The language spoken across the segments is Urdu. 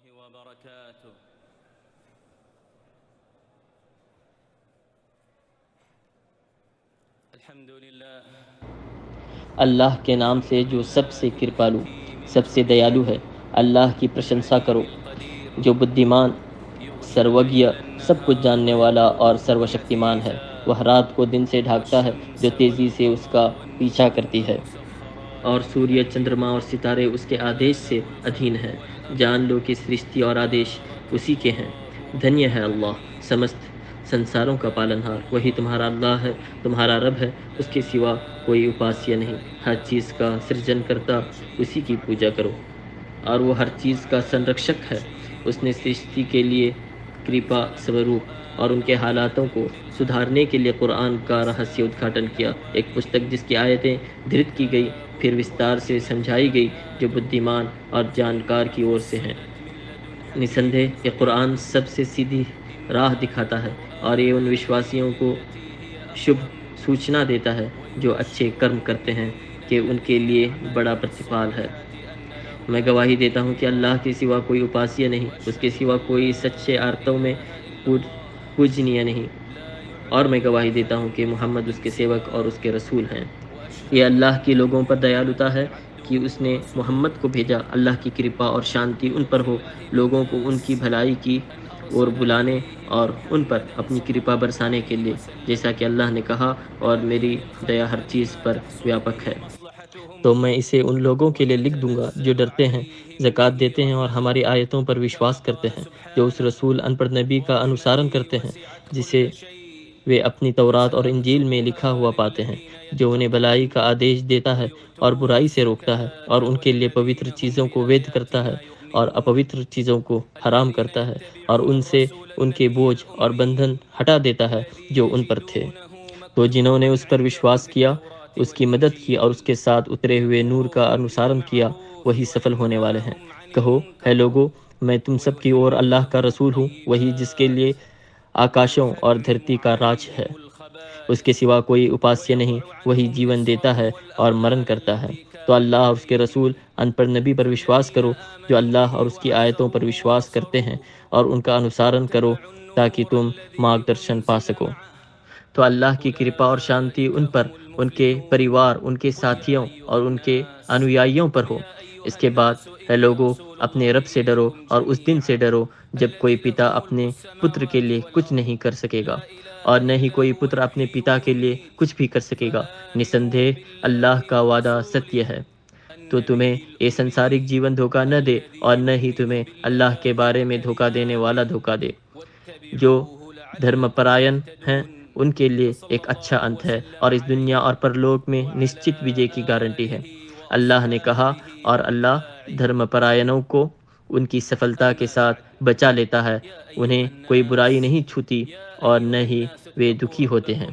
وبركاته. الحمد لله. اللہ کے نام سے جو سب سے کرپالو سب سے دیالو ہے، اللہ کی پرشنسا کرو جو بدھیمان سروگیہ سب کچھ جاننے والا اور سرو شکتیمان ہے۔ وہ رات کو دن سے ڈھانکتا ہے جو تیزی سے اس کا پیچھا کرتی ہے، اور سوریہ چندرما اور ستارے اس کے آدیش سے ادھین ہیں۔ جان لو کہ سرشتی اور آدیش اسی کے ہیں۔ دھنیہ ہے اللہ سمست سنساروں کا پالنہار، وہی تمہارا اللہ ہے، تمہارا رب ہے، اس کے سوا کوئی اپاسیہ نہیں۔ ہر چیز کا سرجن کرتا اسی کی پوجا کرو، اور وہ ہر چیز کا سنرکشک ہے۔ اس نے سرشتی کے لیے کرپا سوروپ اور ان کے حالاتوں کو سدھارنے کے لیے قرآن کا رہسیہ ادگھاٹن کیا، ایک پستک جس کی آیتیں دھرت کی گئی پھر وستار سے سمجھائی گئی، جو بدھیمان اور جانکار کی اور سے ہیں۔ نسندے یہ قرآن سب سے سیدھی راہ دکھاتا ہے، اور یہ ان وشواسیوں کو شبھ سوچنا دیتا ہے جو اچھے کرم کرتے ہیں کہ ان کے لیے بڑا پرتپال ہے۔ میں گواہی دیتا ہوں کہ اللہ کے سوا کوئی اپاسیہ نہیں، اس کے سوا کوئی سچے آرتوں میں پوجنیہ نہیں، اور میں گواہی دیتا ہوں کہ محمد اس کے سیوک اور اس کے رسول ہیں۔ یہ اللہ کے لوگوں پر دیالوتا ہے کہ اس نے محمد کو بھیجا۔ اللہ کی کرپا اور شانتی ان پر ہو، لوگوں کو ان کی بھلائی کی اور بلانے اور ان پر اپنی کرپا برسانے کے لیے، جیسا کہ اللہ نے کہا، اور میری دیا ہر چیز پر ویاپک ہے۔ تو میں اسے ان لوگوں کے لیے لکھ دوں گا جو ڈرتے ہیں، زکوٰۃ دیتے ہیں اور ہماری آیتوں پر وشواس کرتے ہیں، جو اس رسول ان پڑھ نبی کا انوسارن کرتے ہیں جسے وہ اپنی تورات اور انجیل میں لکھا ہوا پاتے ہیں، جو انہیں بھلائی کا آدیش دیتا ہے اور برائی سے روکتا ہے، اور ان کے لیے پوتر چیزوں کو وید کرتا ہے اور اپوتر چیزوں کو حرام کرتا ہے، اور ان سے ان کے بوجھ اور بندھن ہٹا دیتا ہے جو ان پر تھے۔ تو جنہوں نے اس پر وشواس کیا، اس کی مدد کی اور اس کے ساتھ اترے ہوئے نور کا انوسارن کیا، وہی سفل ہونے والے ہیں۔ کہو، ہے لوگو، میں تم سب کی اور اللہ کا رسول ہوں، وہی جس کے لیے آکاشوں اور دھرتی کا راج ہے، اس کے سوا کوئی اپاسیہ نہیں، وہی جیون دیتا ہے اور مرن کرتا ہے۔ تو اللہ اور اس کے رسول ان پڑھ نبی پر وشواس کرو، جو اللہ اور اس کی آیتوں پر وشواس کرتے ہیں، اور ان کا انوسارن کرو تاکہ تم مارگ درشن پا سکو۔ تو اللہ کی کرپا اور شانتی ان پر، ان کے پریوار، ان کے ساتھیوں اور ان کے انویائیوں پر ہو۔ اس کے بعد ہے لوگو، اپنے رب سے ڈرو اور اس دن سے ڈرو جب کوئی پتا اپنے پتر کے لیے کچھ نہیں کر سکے گا، اور نہ ہی کوئی پتر اپنے پتا کے لیے کچھ بھی کر سکے گا۔ نسندے اللہ کا وعدہ ستیہ ہے، تو تمہیں یہ سنسارک جیون دھوکہ نہ دے، اور نہ ہی تمہیں اللہ کے بارے میں دھوکہ دینے والا دھوکہ دے۔ جو دھرم پرائن ہیں ان کے لیے ایک اچھا انت ہے، اور اس دنیا اور پرلوک میں نشچت وجے کی گارنٹی ہے۔ اللہ نے کہا، اور اللہ دھرم پرائنوں کو ان کی سفلتا کے ساتھ بچا لیتا ہے، انہیں کوئی برائی نہیں چھوتی اور نہ ہی وہ دکھی ہوتے ہیں۔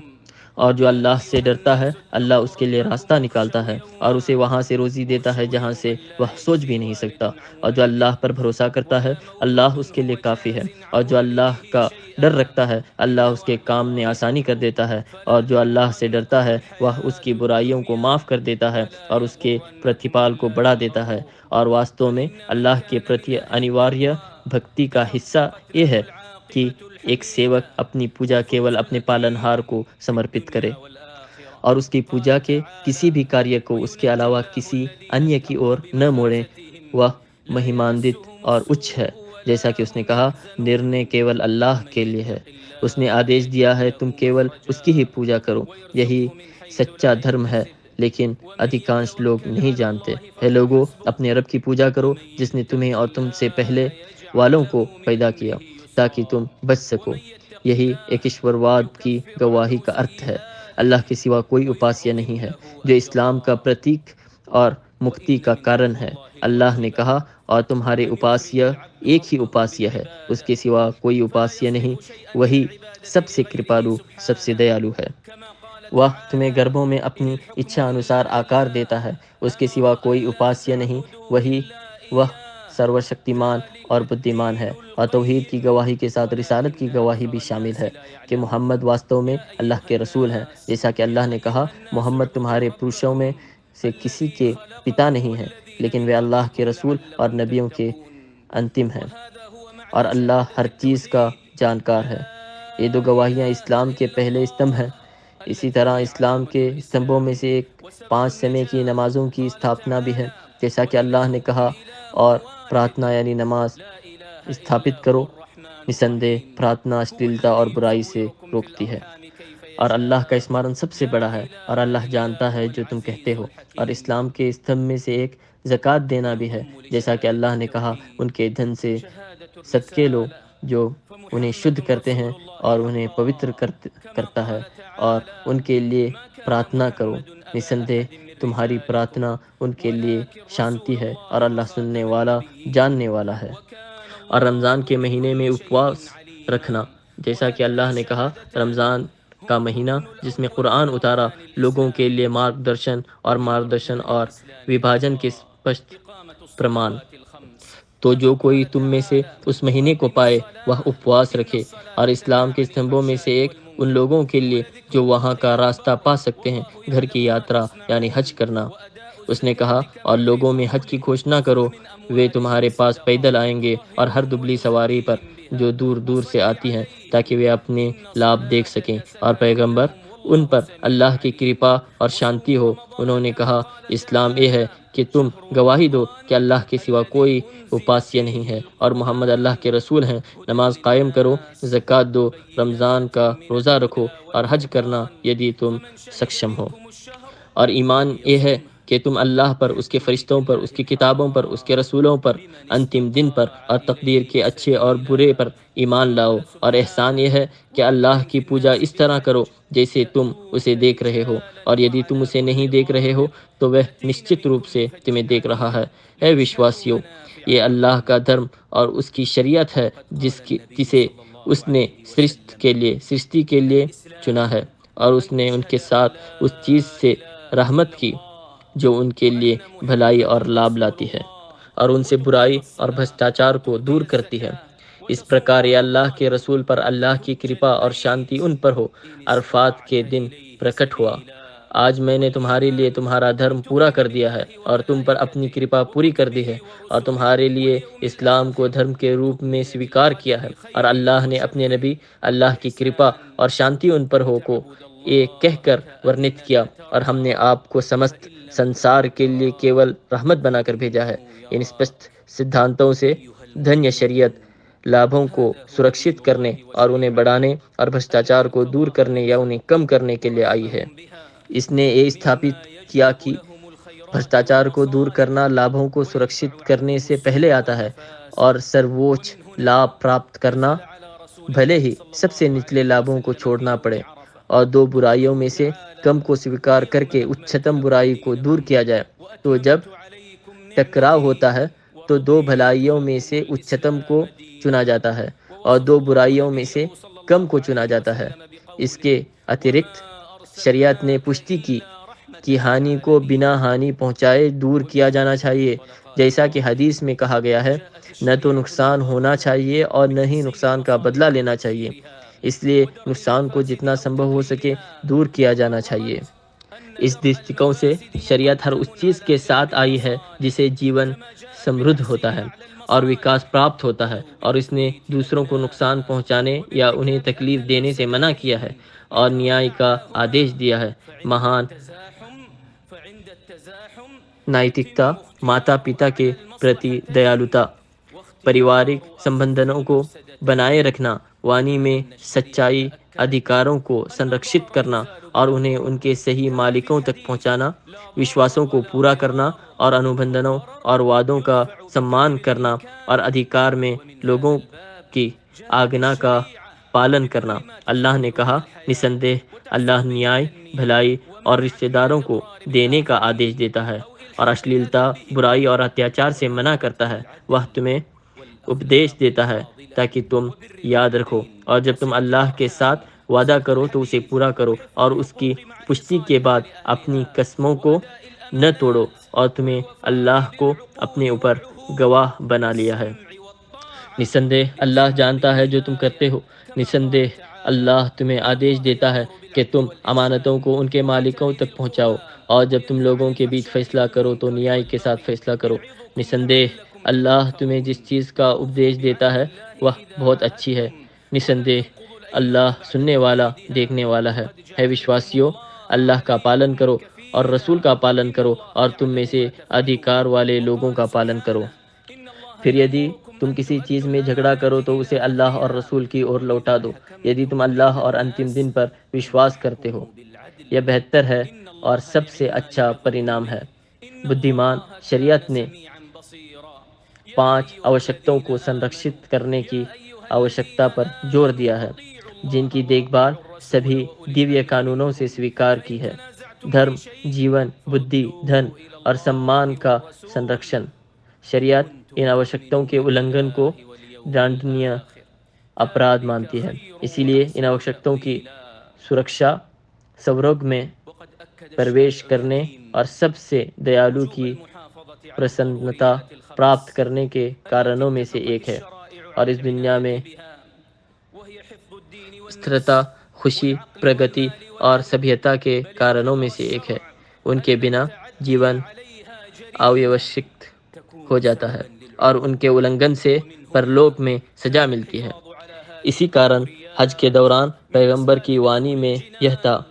اور جو اللہ سے ڈرتا ہے، اللہ اس کے لیے راستہ نکالتا ہے اور اسے وہاں سے روزی دیتا ہے جہاں سے وہ سوچ بھی نہیں سکتا۔ اور جو اللہ پر بھروسہ کرتا ہے، اللہ اس کے لیے کافی ہے۔ اور جو اللہ کا ڈر رکھتا ہے، اللہ اس کے کام میں آسانی کر دیتا ہے۔ اور جو اللہ سے ڈرتا ہے، وہ اس کی برائیوں کو معاف کر دیتا ہے اور اس کے پرتپال کو بڑھا دیتا ہے۔ اور واستو میں اللہ کے پرتی انواریہ بھکتی کا حصہ یہ ہے کہ ایک سیوک اپنی پوجا کیول اپنے پالنہار کو سمرپت کرے، اور اس کی پوجا کے کسی بھی کاریہ کو اس کے علاوہ کسی انیہ کی اور نہ موڑے۔ وہ مہیماندت اور اچ ہے، جیسا کہ اس نے کہا، نرنے کیول اللہ کے لیے ہے۔ اس نے آدیش دیا ہے تم کیول اس کی ہی پوجا کرو، یہی سچا دھرم ہے، لیکن ادھیکانش لوگ نہیں جانتے۔ ہے لوگو، اپنے رب کی پوجا کرو جس نے تمہیں اور تم سے پہلے والوں کو پیدا کیا تاکہ تم بچ سکو۔ یہی ایکشور واد کی گواہی کا ارتھ ہے۔ اللہ کے سوا کوئی اپاسیہ نہیں ہے، جو اسلام کا پرتیک اور مکتی کا کارن ہے۔ اللہ نے کہا، اور تمہارے اپاسیہ ایک ہی اپاسیہ ہے، اس کے سوا کوئی اپاسیہ نہیں، وہی سب سے کرپالو سب سے دیالو ہے۔ وہ تمہیں گربھوں میں اپنی اچھا انوسار آکار دیتا ہے، اس کے سوا کوئی اپاسیہ نہیں، وہی وہ سرو شکتیمان اور بدھیمان ہے۔ اور توحید کی گواہی کے ساتھ رسالت کی گواہی بھی شامل ہے کہ محمد واستو میں اللہ کے رسول ہیں، جیسا کہ اللہ نے کہا، محمد تمہارے پروشوں میں سے کسی کے پتا نہیں ہے، لیکن وہ اللہ کے رسول اور نبیوں کے انتم ہے، اور اللہ ہر چیز کا جانکار ہے۔ یہ دو گواہیاں اسلام کے پہلے ستمبھ ہیں۔ اسی طرح اسلام کے ستمبھوں میں سے ایک 5 سمے کی نمازوں کی استھاپنا بھی ہے، جیسا کہ اللہ نے کہا، اور پرارتھنا یعنی نماز استھاپت کرو۔ نسندہ پرارتھنا اشلیلتا اور برائی سے روکتی ہے، اور اللہ کا اسمرن سب سے بڑا ہے، اور اللہ جانتا ہے جو تم کہتے ہو۔ اور اسلام کے استمبھ میں سے ایک زکوٰۃ دینا بھی ہے، جیسا کہ اللہ نے کہا، ان کے دھن سے صدقے لو جو انہیں شدھ کرتے ہیں اور انہیں پوتر کرتا ہے، اور ان کے لیے پرارتھنا کرو۔ نسندہ تمہاری پرارتھنا ان کے لیے شانتی ہے، اور اللہ سننے والا جاننے والا ہے۔ اور رمضان کے مہینے میں اپواس رکھنا، جیسا کہ اللہ نے کہا، رمضان کا مہینہ جس میں قرآن اتارا لوگوں کے لیے مارگدرشن اور وبھاجن کے اسپشٹ پرمان۔ تو جو کوئی تم میں سے اس مہینے کو پائے وہ اپواس رکھے۔ اور اسلام کے ستمبھوں میں سے ایک ان لوگوں کے لیے جو وہاں کا راستہ پا سکتے ہیں، گھر کی یاترا یعنی حج کرنا۔ اس نے کہا، اور لوگوں میں حج کی گھوشنا کرو، وہ تمہارے پاس پیدل آئیں گے اور ہر دبلی سواری پر جو دور دور سے آتی ہیں، تاکہ وہ اپنے لابھ دیکھ سکیں، اور پیغمبر ان پر اللہ کی کرپا اور شانتی ہو۔ انہوں نے کہا، اسلام یہ ہے کہ تم گواہی دو کہ اللہ کے سوا کوئی اپاسیہ نہیں ہے، اور محمد اللہ کے رسول ہیں۔ نماز قائم کرو، زکوٰۃ دو، رمضان کا روزہ رکھو، اور حج کرنا یدی تم سکشم ہو۔ اور ایمان یہ ہے کہ تم اللہ پر، اس کے فرشتوں پر، اس کی کتابوں پر، اس کے رسولوں پر، انتم دن پر، اور تقدیر کے اچھے اور برے پر ایمان لاؤ۔ اور احسان یہ ہے کہ اللہ کی پوجا اس طرح کرو جیسے تم اسے دیکھ رہے ہو، اور یدی تم اسے نہیں دیکھ رہے ہو تو وہ نشچت روپ سے تمہیں دیکھ رہا ہے۔ اے وشواسیو، یہ اللہ کا دھرم اور اس کی شریعت ہے جسے اس نے سرشتی کے لیے چنا ہے، اور اس نے ان کے ساتھ اس چیز سے رحمت کی جو ان کے لیے بھلائی اور لابھ لاتی ہے، اور ان سے برائی اور بھرشٹاچار کو دور کرتی ہے۔ اس پرکار یہ اللہ کے رسول پر اللہ کی کرپا اور شانتی ان پر ہو۔ عرفات کے دن پرکٹ ہوا، آج میں نے تمہارے لیے تمہارا دھرم پورا کر دیا ہے، اور تم پر اپنی کرپا پوری کر دی ہے، اور تمہارے لیے اسلام کو دھرم کے روپ میں سویکار کیا ہے۔ اور اللہ نے اپنے نبی، اللہ کی کرپا اور شانتی ان پر ہو، کو یہ کہہ کر ورنت کیا، اور ہم نے آپ کو سمست سنسار کے لیے کیول رحمت بنا کر بھیجا ہے۔ ان اسپشٹ سدھانتوں سے دھنیہ شریعت لابھوں کو سرکشت کرنے اور انہیں بڑھانے اور بھرشٹاچار کو دور کرنے یا انہیں کم کرنے کے لیے آئی ہے۔ اس نے یہ استھاپت کیا کہ بھرشٹاچار کو دور کرنا لابھوں کو سرکشت کرنے سے پہلے آتا ہے، اور سرووچ لابھ پراپت کرنا بھلے ہی سب سے نچلے لابھوں کو چھوڑنا پڑے، اور دو برائیوں میں سے کم کو سویکار کر کے اچھتم برائی کو دور کیا جائے۔ تو جب ٹکراؤ ہوتا ہے تو دو بھلائیوں میں سے اچھتم کو چنا جاتا ہے، اور دو برائیوں میں سے کم کو چنا جاتا ہے۔ اس کے اترکت شریعت نے پشٹی کی کہ ہانی کو بنا ہانی پہنچائے دور کیا جانا چاہیے، جیسا کہ حدیث میں کہا گیا ہے، نہ تو نقصان ہونا چاہیے اور نہ ہی نقصان کا بدلہ لینا چاہیے، اس لیے نقصان کو جتنا سمبھو ہو سکے دور کیا جانا چاہیے۔ اس دشٹیکوں سے شریعت ہر اس چیز کے ساتھ آئی ہے جسے جیون سمردھ ہوتا ہے اور وکاس پراپت ہوتا ہے، اور اس نے دوسروں کو نقصان پہنچانے یا انہیں تکلیف دینے سے منع کیا ہے، اور نیائے کا آدیش دیا ہے۔ مہان نائتکتا، ماتا پتا کے پرتی دیالوتا، پریوارک سمبندھوں کو بنائے رکھنا، وانی میں سچائی، ادھیکاروں کو سنرکشت کرنا اور انہیں ان کے صحیح مالکوں تک پہنچانا، وشواسوں کو پورا کرنا اور انوبندھنوں اور وعدوں کا سمان کرنا، اور ادھیکار میں لوگوں کی آگنا کا پالن کرنا۔ اللہ نے کہا، نسندہ اللہ نیائے، بھلائی اور رشتہ داروں کو دینے کا آدیش دیتا ہے، اور اشلیلتا، برائی اور اتیاچار سے منع کرتا ہے۔ وہ تمہیں اپدیش دیتا ہے تاکہ تم یاد رکھو، اور جب تم اللہ کے ساتھ وعدہ کرو تو اسے پورا کرو، اور اس کی پشٹی کے بعد اپنی قسموں کو نہ توڑو، اور تمہیں اللہ کو اپنے اوپر گواہ بنا لیا ہے۔ نسندہ اللہ جانتا ہے جو تم کرتے ہو۔ نسندہ اللہ تمہیں آدیش دیتا ہے کہ تم امانتوں کو ان کے مالکوں تک پہنچاؤ، اور جب تم لوگوں کے بیچ فیصلہ کرو تو نیائی کے ساتھ فیصلہ کرو۔ نسندہ اللہ تمہیں جس چیز کا اپدیش دیتا ہے وہ بہت اچھی ہے، نسندہ اللہ سننے والا دیکھنے والا ہے۔ وشواسیو، اللہ کا پالن کرو اور رسول کا پالن کرو اور تم میں سے ادھیکار والے لوگوں کا پالن کرو۔ پھر یدی تم کسی چیز میں جھگڑا کرو تو اسے اللہ اور رسول کی اور لوٹا دو، یدی تم اللہ اور انتم دن پر وشواس کرتے ہو، یہ بہتر ہے اور سب سے اچھا پرینام ہے۔ بدھیمان شریعت نے 5 آوشکتاؤں کو سنرکشت کرنے کی آوشکتا پر زور دیا ہے، جن کی دیکھ بھال سبھی دیویہ قانونوں سے سویکار کی ہے: دھرم، جیون، بدھی، دھن اور سمان کا سنرکشن۔ شریعت ان آوشکتاؤں کے النگھن کو دانڈنیہ اپرادھ مانتی ہے، اسی لیے ان آوشکتاؤں کی سرکشا، سورگ میں پرویش کرنے اور سب سے دیالو کی پرسنتا پراپت کرنے کے کارنوں میں سے ایک ہے، اور اس دنیا میں استھرتا، خوشی، پرگتی اور سبھیتا کے کارنوں میں سے ایک ہے۔ ان کے بنا جیون اویوشکت ہو جاتا ہے اور ان کے النگھن سے پرلوک میں سزا ملتی ہے۔ اسی کارن حج کے دوران پیغمبر کی وانی میں یہ تھا: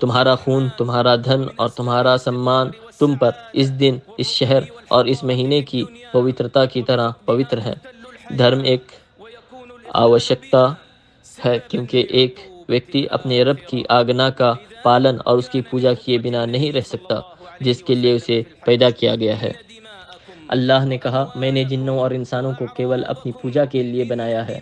تمہارا خون، تمہارا دھن اور تمہارا سمان تم پر اس دن، اس شہر اور اس مہینے کی پوترتا کی طرح پوتر ہے۔ دھرم ایک آوشکتا ہے کیونکہ ایک ویکتی اپنے رب کی آگنا کا پالن اور اس کی پوجا کیے بنا نہیں رہ سکتا جس کے لیے اسے پیدا کیا گیا ہے۔ اللہ نے کہا: میں نے جنوں اور انسانوں کو کیول اپنی پوجا کے لیے بنایا ہے۔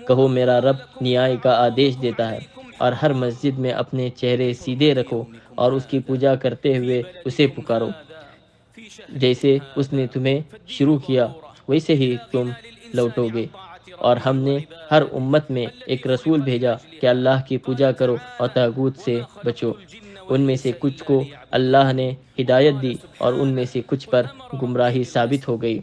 کہو میرا رب نیائے کا آدیش دیتا ہے، اور ہر مسجد میں اپنے چہرے سیدھے رکھو اور اس کی پوجا کرتے ہوئے اسے پکارو۔ جیسے اس نے تمہیں شروع کیا ویسے ہی تم لوٹو گے، اور ہم نے ہر امت میں ایک رسول بھیجا کہ اللہ کی پوجا کرو اور طاغوت سے بچو۔ ان میں سے کچھ کو اللہ نے ہدایت دی اور ان میں سے کچھ پر گمراہی ثابت ہو گئی۔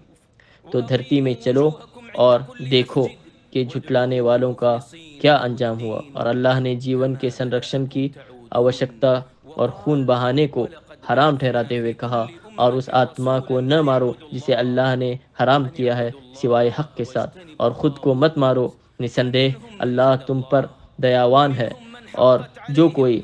تو دھرتی میں چلو اور دیکھو کہ جھٹلانے والوں کا کیا انجام ہوا۔ اور اللہ نے جیون کے سنرکشن کی آوشکتا اور خون بہانے کو حرام ٹھہراتے ہوئے کہا: اور اس آتما کو نہ مارو جسے اللہ نے حرام کیا ہے سوائے حق کے ساتھ، اور خود کو مت مارو، نسندہ اللہ تم پر دیاوان ہے، اور جو کوئی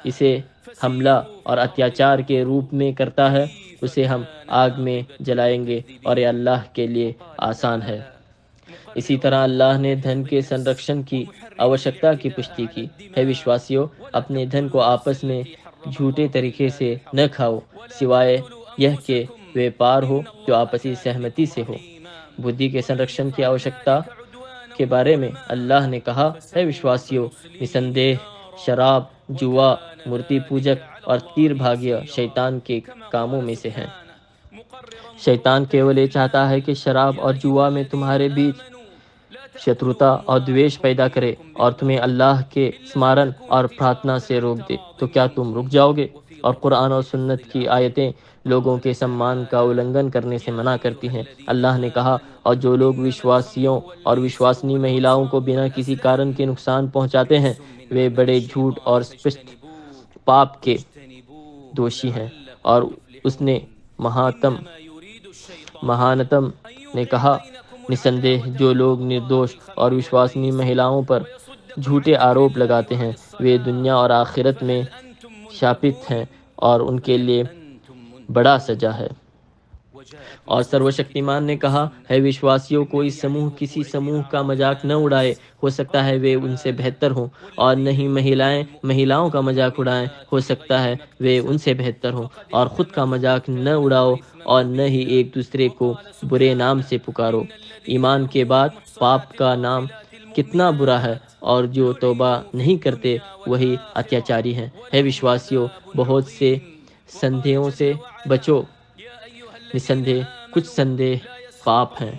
اسے حملہ اور اتیاچار کے روپ میں کرتا ہے اسے ہم آگ میں جلائیں گے، اور یہ اللہ کے لیے آسان ہے۔ اسی طرح اللہ نے دھن کے سنرکشن کی آوشکتا کی پشٹی کی ہے: وشواسیو، اپنے دھن کو آپس میں جھوٹے طریقے سے نہ کھاؤ سوائے یہ کہ ویپار ہو جو آپسی سہمتی سے ہو۔ بدھی کے سنرکشن کی آوشکتا کے بارے میں اللہ نے کہا: ہے وشواسیو، نسندہ شراب، جوا، مورتی پوجک اور تیر بھاگیہ شیطان کے کاموں میں سے ہیں۔ شیطان کیول یہ چاہتا ہے کہ شراب اور جوا میں تمہارے بیچ شتروتا اور دویش پیدا کرے اور تمہیں اللہ کے سمارن اور پرارتھنا سے روک دے۔ تو کیا تم رک جاؤ گے؟ اور قرآن اور سنت کی آیتیں لوگوں کے سمان کا النگھن کرنے سے منع کرتی ہیں۔ اللہ نے کہا: اور جو لوگ وشواسیوں اور وشواسنی مہیلاؤں کو بنا کسی کارن کے نقصان پہنچاتے ہیں وہ بڑے جھوٹ اور اسپشٹ پاپ کے دوشی ہیں۔ اور اس نے مہانتم نے کہا: نسندہ جو لوگ نردوش اور وشواسنی مہیلاؤں پر جھوٹے آروپ لگاتے ہیں وہ دنیا اور آخرت میں شاپت ہیں اور ان کے لیے بڑا سزا ہے۔ اور سرو شکتیمان نے کہا: ہے وشواسیوں کوئی سموہ کسی سموہ کا مذاق نہ اڑائے، ہو سکتا ہے وہ ان سے بہتر ہوں، اور نہ ہی مہیلائیں مہیلاؤں کا مذاق اڑائیں، ہو سکتا ہے وہ ان سے بہتر ہوں، اور خود کا مذاق نہ اڑاؤ اور نہ ہی ایک دوسرے کو برے نام سے پکارو۔ ایمان کے بعد پاپ کا نام کتنا برا ہے، اور جو توبہ نہیں کرتے وہی اتیاچاری ہیں۔ ہے وشواسیوں، بہت سے سندھیوں سے بچو، نسندہ کچھ سندھ پاپ ہیں،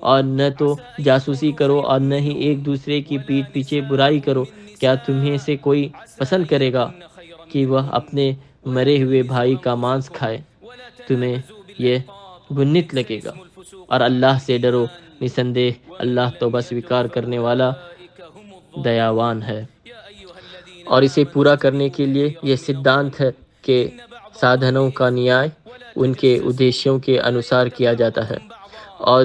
اور نہ تو جاسوسی کرو اور نہ ہی ایک دوسرے کی پیٹھ پیچھے برائی کرو۔ کیا تمہیں سے کوئی پسند کرے گا کہ وہ اپنے مرے ہوئے بھائی کا مانس کھائے؟ تمہیں یہ گنت لگے گا۔ اور اللہ سے ڈرو، نسندہ اللہ توبہ سویکار کرنے والا دیاوان ہے۔ اور اسے پورا کرنے کے لیے یہ سدھانت ہے کہ سادھنوں کا نیائے ان کے ادیشیوں کے انوسار کیا جاتا ہے۔ اور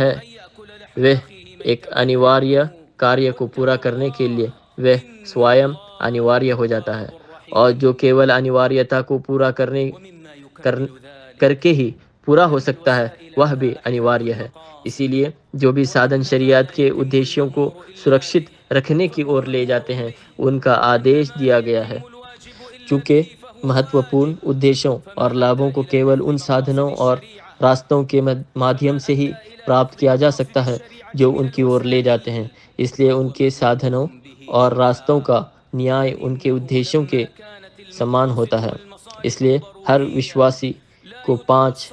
ہے وہ ایک انیواریہ کاریہ کو پورا کرنے کے لیے وہ سوائم انیواریہ ہو جاتا ہے، اور جو کیول انیواریتا کو پورا کر کے ہی پورا ہو سکتا ہے وہ بھی انیواریہ ہے۔ اسی لیے جو بھی سادھن شریعت کے ادیشیوں کو سرکشت رکھنے کی اور لے جاتے ہیں ان کا آدیش دیا گیا ہے، چونکہ مہتوپورن ادیشوں اور لابھوں کو کیول ان سادھنوں اور راستوں کے مادھیم سے ہی پراپت کیا جا سکتا ہے جو ان کی اور لے جاتے ہیں۔ اس لیے ان کے سادھنوں اور راستوں کا نیائے ان کے ادیشوں کے سمان ہوتا ہے۔ اس لیے ہر وشواسی کو 5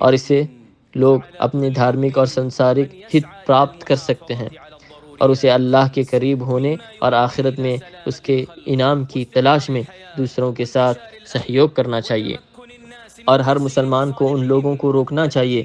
اور اسے لوگ اپنے دھارمک اور سنسارک ہت پراپت کر سکتے ہیں، اور اسے اللہ کے قریب ہونے اور آخرت میں اس کے انعام کی تلاش میں دوسروں کے ساتھ سہیوگ کرنا چاہیے۔ اور ہر مسلمان کو ان لوگوں کو روکنا چاہیے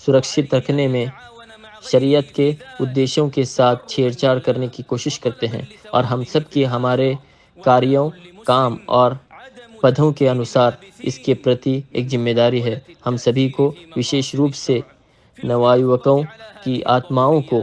سرکشت رکھنے میں شریعت کے ادیشوں کے ساتھ چھیڑ چھاڑ کرنے کی کوشش کرتے ہیں، اور ہم سب کی ہمارے کاریوں، کام اور پدھوں کے انوسار اس کے پرتی ایک ذمہ داری ہے۔ ہم سبھی کو وشیش روپ سے نوایوکوں کی آتماؤں کو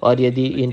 اور یدی ان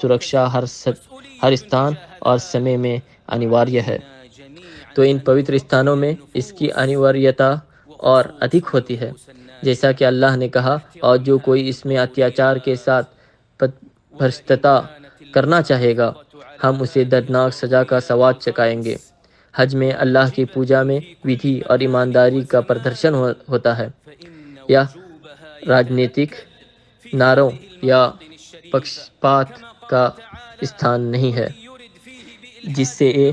سرکشا ہر استان اور سمے میں انیواریہ ہے تو ان پوتر استانوں میں اس کی انیواریتا اور ادھک ہوتی ہے، جیسا کہ اللہ نے کہا، اور جو کوئی اس میں اتیاچار کے ساتھ بھرشٹتا کرنا چاہے گا ہم اسے دردناک سزا کا سواد چکائیں گے۔ حج میں اللہ کی پوجا میں ودھی اور ایمانداری کا پردرشن ہوتا ہے، یا راجنیتک نعروں یا پکشپات کا استھان نہیں ہے، جس سے یہ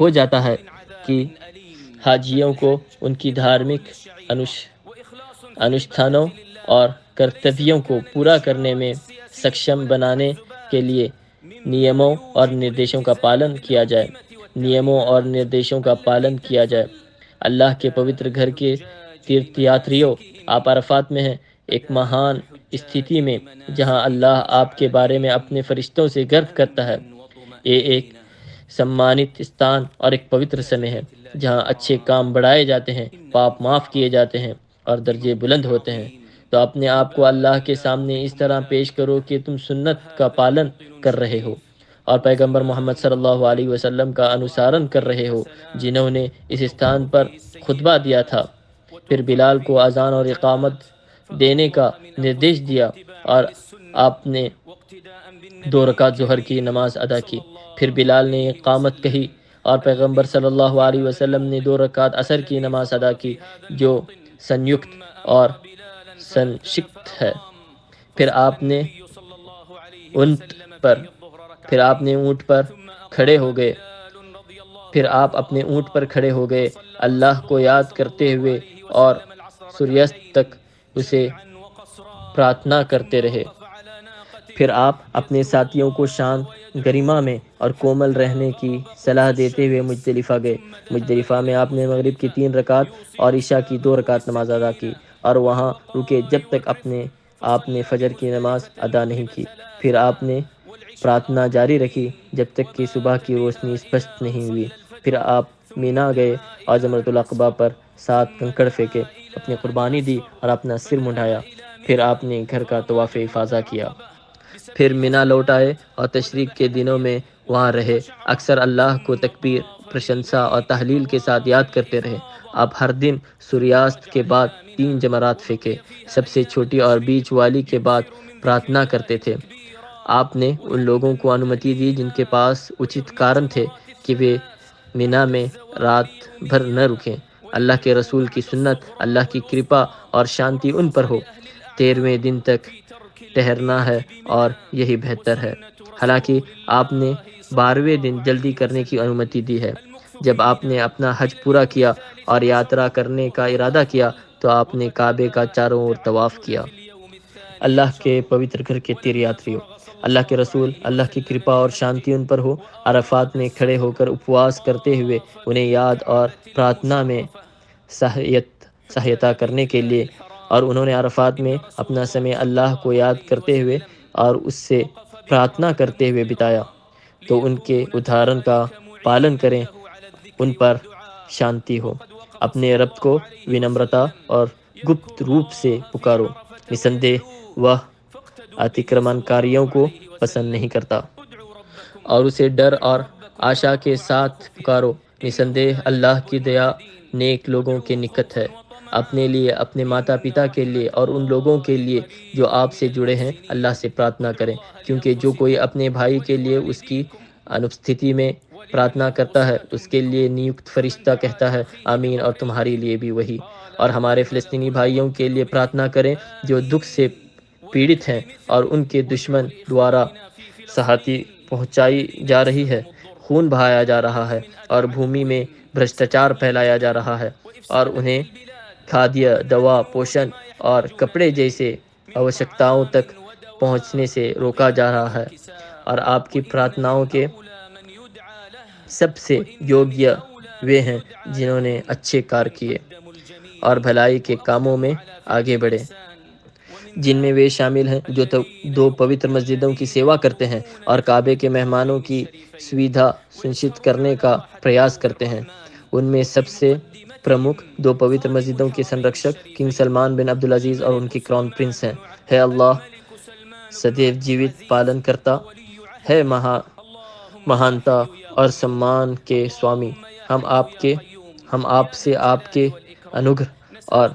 ہو جاتا ہے کہ حاجیوں کو ان کی دھارمک انوشٹھانوں اور کرتویوں کو پورا کرنے میں سکشم بنانے کے لیے نیموں اور نردیشوں کا پالن کیا جائے۔ اللہ کے پوتر گھر کے تیرتھ یاتریوں، آپ عرفات میں ہیں، ایک مہان استھتی میں جہاں اللہ آپ کے بارے میں اپنے فرشتوں سے گرو کرتا ہے۔ یہ ایک سمانت استان اور ایک پوتر سمے ہے جہاں اچھے کام بڑھائے جاتے ہیں، پاپ معاف کیے جاتے ہیں اور درجے بلند ہوتے ہیں۔ تو اپنے آپ کو اللہ کے سامنے اس طرح پیش کرو کہ تم سنت کا پالن کر رہے ہو اور پیغمبر محمد صلی اللہ علیہ وسلم کا انوسارن کر رہے ہو، جنہوں نے اس استان پر خطبہ دیا تھا۔ پھر بلال کو اذان اور اقامت دینے کا نردیش دیا اور آپ نے 2 رکعت ظہر کی نماز ادا کی۔ پھر بلال نے اقامت کہی اور پیغمبر صلی اللہ علیہ وسلم نے 2 رکعت عصر کی نماز ادا کی، جو سنیکت اور سنشکت ہے۔ پھر آپ نے اونٹ پر کھڑے ہو گئے۔ پھر آپ اپنے اونٹ پر کھڑے ہو گئے، اللہ کو یاد کرتے ہوئے، اور سوریاست تک اسے پرارتھنا کرتے رہے۔ پھر آپ اپنے ساتھیوں کو شانت، گریما میں اور کومل رہنے کی صلاح دیتے ہوئے مزدلفہ گئے۔ مزدلفہ میں آپ نے مغرب کی 3 رکعت اور عشاء کی 2 رکعت نماز ادا کی، اور وہاں رکے جب تک آپ نے فجر کی نماز ادا نہیں کی۔ پھر آپ نے پرارتھنا جاری رکھی جب تک کہ صبح کی روشنی اسپشٹ نہیں ہوئی۔ پھر آپ مینا گئے اور جمرۃ العقبہ پر 7 کنکڑ پھینکے، اپنی قربانی دی اور اپنا سر منڈایا۔ پھر آپ نے گھر کا طواف افاضہ کیا۔ پھر مینا لوٹ آئے اور تشریق کے دنوں میں وہاں رہے، اکثر اللہ کو تکبیر، پرشنسا اور تحلیل کے ساتھ یاد کرتے رہے۔ آپ ہر دن سوریاست کے بعد 3 جمرات پھینکے، سب سے چھوٹی اور بیچ والی کے بعد پرارتھنا کرتے تھے۔ آپ نے ان لوگوں کو انومتی دی جن کے پاس اچت کارن تھے کہ وہ مینا میں رات بھر نہ رکیں۔ اللہ کے رسول کی سنت، اللہ کی کرپا اور شانتی ان پر ہو، 13ویں دن تک ٹھہرنا ہے اور یہی بہتر ہے۔ حالانکہ آپ نے 12ویں دن جلدی کرنے کی انومتی دی ہے۔ جب آپ نے اپنا حج پورا کیا اور یاترا کرنے کا ارادہ کیا تو آپ نے کعبے کا چاروں اور طواف کیا۔ اللہ کے پوتر گھر کے تیر یاتریوں، اللہ کے رسول اللہ کی کرپا اور شانتی ان پر ہو عرفات میں کھڑے ہو کر اپواس کرتے ہوئے انہیں یاد اور پرارتھنا میں سہایتا کرنے کے لیے، اور انہوں نے عرفات میں اپنا سمے اللہ کو یاد کرتے ہوئے اور اس سے پرارتھنا کرتے ہوئے بتایا، تو ان کے ادھارن کا پالن کریں، ان پر شانتی ہو۔ اپنے رب کو ونمرتا اور گپت روپ سے پکارو، نسندہ وہ اتکرمن کاریوں کو پسند نہیں کرتا، اور اسے ڈر اور آشا کے ساتھ پکارو، نسندہ اللہ کی دیا نیک لوگوں کے نکٹ ہے۔ اپنے لیے، اپنے ماتا پتا کے لیے اور ان لوگوں کے لیے جو آپ سے جڑے ہیں اللہ سے پرارتھنا کریں، کیونکہ جو کوئی اپنے بھائی کے لیے اس کی انپستھتی میں پرارتھنا کرتا ہے اس کے لیے نیوکت فرشتہ کہتا ہے آمین، اور تمہارے لیے بھی وہی۔ اور ہمارے فلسطینی بھائیوں کے لیے پرارتھنا کریں جو دکھ سے پیڑت ہیں اور ان کے دشمن دوارا سہاتی پہنچائی جا رہی ہے، خون بہایا جا رہا ہے اور بھومی میں بھرشٹاچار پھیلایا جا رہا ہے، اور انہیں کھادیہ، دوا، پوشن اور کپڑے جیسے آوشکتاؤں تک پہنچنے سے روکا جا رہا ہے، اور آپ کی پرارتھناؤں کے سب سے یوگیہ وہ ہیں جنہوں نے اچھے کار کیے اور بھلائی کے کاموں میں آگے بڑھے، جن میں وہ شامل ہیں جو دو پوتر مسجدوں کی سیوا کرتے ہیں اور کعبے کے مہمانوں کی سویدھا سنشچت کرنے کا پریاس کرتے ہیں۔ ان میں سب سے پرمکھ دو پوتر مسجدوں کے سنرکشک کنگ سلمان بن عبدالعزیز اور ان کی کراؤن پرنس ہیں۔ ہے اللہ سدیو جیوت پالن کرتا، ہے مہانتا اور سمان کے سوامی، ہم آپ سے آپ کے انوگرہ اور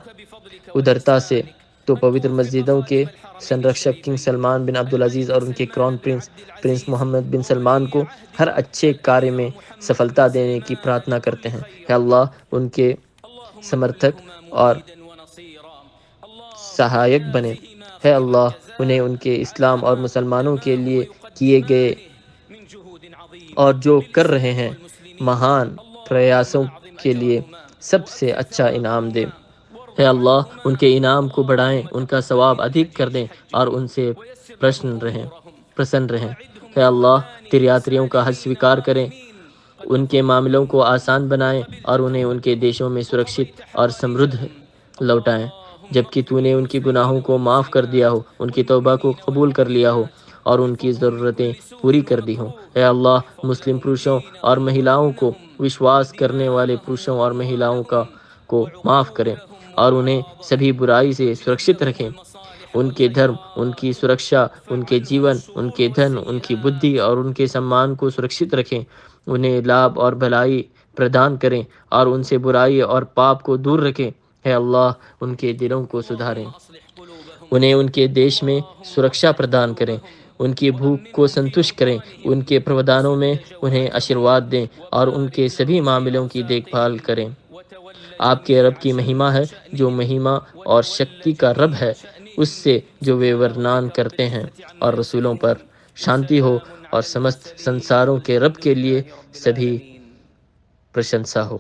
ادھرتا سے تو پوتر مسجدوں کے سنرکشک کنگ سلمان بن عبدالعزیز اور ان کے کراؤن پرنس محمد بن سلمان کو ہر اچھے کاریہ میں سفلتا دینے کی پرارتھنا کرتے ہیں۔ ہے اللہ ان کے سمرتھک اور سہایک بنے، ہے اللہ انہیں ان کے اسلام اور مسلمانوں کے لیے کیے گئے اور جو کر رہے ہیں مہان پریاسوں کے لیے سب سے اچھا انعام دے۔ ہے اللہ ان کے انعام کو بڑھائیں، ان کا ثواب ادھک کر دیں اور ان سے پرسن رہیں۔ ہے اللہ تیریاتریوں کا حج سویکار کریں، ان کے معاملوں کو آسان بنائیں اور انہیں ان کے دیشوں میں سرکشت اور سمردھ لوٹائیں، جبکہ تو نے ان کی گناہوں کو معاف کر دیا ہو، ان کی توبہ کو قبول کر لیا ہو اور ان کی ضرورتیں پوری کر دی ہوں۔ اے اللہ مسلم پروشوں اور مہیلاؤں کو، وشواس کرنے والے پروشوں اور مہیلاؤں کو معاف کریں اور انہیں سبھی برائی سے سرکشت رکھیں، ان کے دھرم، ان کی سرکشا، ان کے جیون، ان کے دھن، ان کی بدھی اور ان کے سمان کو سرکشت رکھیں، انہیں لابھ اور بھلائی پردان کریں اور ان سے برائی اور پاپ کو دور رکھیں۔ ہے اللہ ان کے دلوں کو سدھاریں، انہیں ان کے دیش میں سرکشا پردان کریں، ان کی بھوک کو سنتشٹ کریں، ان کے پروادانوں میں انہیں آشیرواد دیں اور ان کے سبھی معاملوں کی دیکھ بھال کریں۔ آپ کے رب کی مہما ہے جو مہما اور شکتی کا رب ہے اس سے جو وہ ورنان کرتے ہیں، اور رسولوں پر شانتی ہو اور سمست سنساروں کے رب کے لیے سبھی پرشنسا ہو۔